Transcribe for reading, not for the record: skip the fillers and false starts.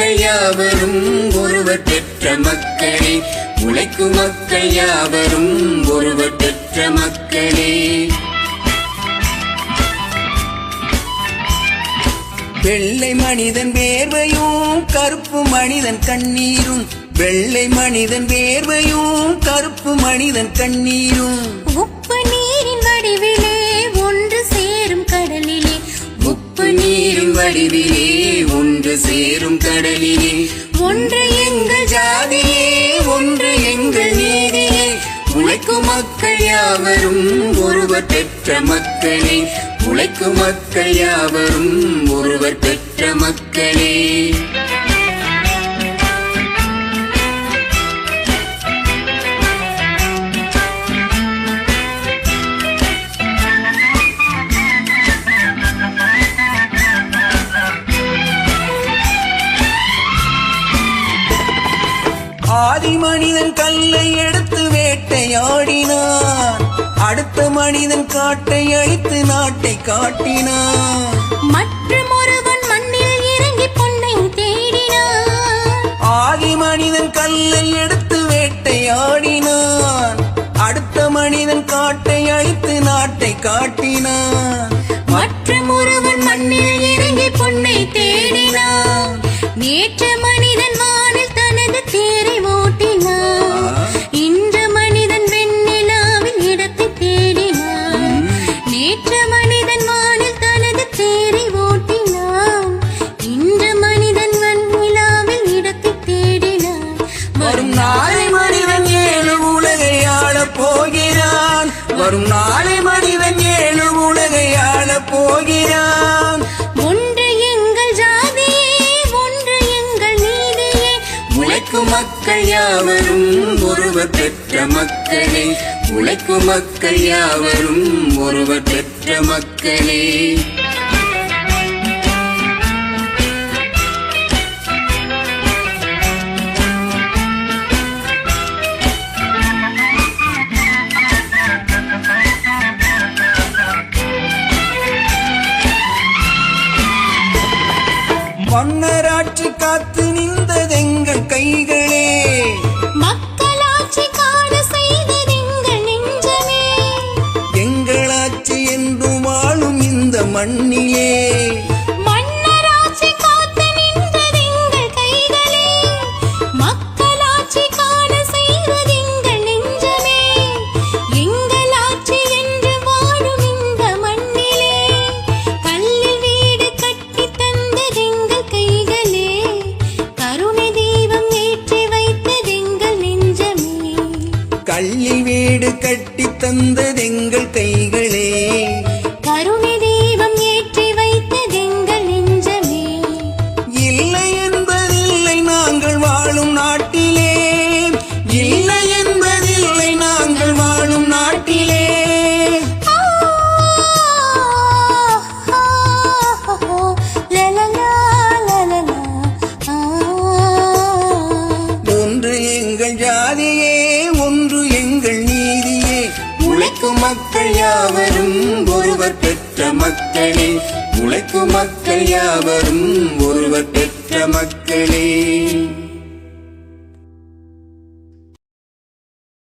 மக்கள் யாவரும் ஒருவர் பெற்ற மக்களே, உழைக்கும் மக்கள் யாவரும் ஒருவர் பெற்ற மக்களே. வெள்ளை மனிதன் வேர்வையும் கருப்பு மனிதன் கண்ணீரும், வெள்ளை மனிதன் வேர்வையும் கருப்பு மனிதன் கண்ணீரும். உப்பு நீரின் வடிவிலே ஒன்று சேரும் கடலிலே, உப்பு நீரின் வடிவிலே ஒன்று சேரும் கடலிலே. ஒன்று எங்கள் ஜாதியே, ஒன்று எங்கள் நீதியே, உழைக்கும் மக்கள் யாவரும் ஒருவர் பெற்ற மக்களே, உழைக்கும் மக்கள் யாவரும் ஒருவர் பெற்ற மக்களே. ஆதி மனிதன் கல்லை எடுத்து வேட்டையாடினான், அடுத்த மனிதன் காட்டை அழித்து நாட்டை காட்டினான். மற்றும் ஒருவன் மண்ணில் இறங்கி பொன்னை தேடினான். ஆதி மனிதன் கல்லை எடுத்து வேட்டையாடினான், அடுத்த மனிதன் காட்டை அழித்து நாட்டை காட்டினான். மற்றும் ஒருவன் மண்ணில் இறங்கி பொன்னை தேடினான். நேற்று மனிதன் வானில் தனது தேரை ஓட்டினான், இன்று மனிதன் வெண்ணிலாவின் இடத்தை தேடினான். நேற்று மனிதன் வானில் தனது தேரை ஓட்டினான், இன்று மனிதன் வெண்ணிலாவின் இடத்தை தேடினான். வரும் நாளை மனிதன் ஏழு உலகை ஆளப் போகிறான், வரும் நாளை மனிதன் ஏழு உலகை ஆளப் போகிறான். ஒன்று எங்கள் ஜாதியே, ஒன்று எங்கள் நீதியே, உழைக்கும் மக்கள் யாவரும் ஒருவர் பெற்ற மக்களே, உழைக்கும் மக்கள் யாவரும் ஒருவர் பெற்ற மக்களே. மன்னராட்சி காத்து நின்றதெங்கள் கைகளே, மக்களாட்சி காண செய்ததெங்கள் நெஞ்சமே. எங்களாட்சி என்று வாழும் இந்த மண்ணிலே, மன்னராட்சி காத்து நின்றதெங்கள் கைகளே, மக்களாட்சி காண செய்ததெங்கள் நெஞ்சமே. எங்களாட்சி என்று வாழும் இந்த மண்ணிலே, கல்லில் வீடு கட்டி தந்ததெங்கள் கைகளே, கருணை தீபம் ஏற்றி வைத்ததெங்கள் நெஞ்சமே. கல்லில் வீடு கட்டி தந்ததெங்கள் கைகளே, கருணை தீபம் ஏற்றி வைத்ததெங்கள் நெஞ்சமே. இல்லை என்பதில்லை நாங்கள் வாழும் நாட்டிலே, இல்லை என்பதில்லை நாங்கள் வாழும் நாட்டிலே. ஒன்று எங்கள் ஜாதியே, ஒன்று எங்கள் நீதியே, உழைக்கும் மக்கள் யாவரும் ஒருவர் பெற்ற மக்களே, உழைக்கும் மக்கள் யாவரும் ஒருவர் பெற்ற மக்களே.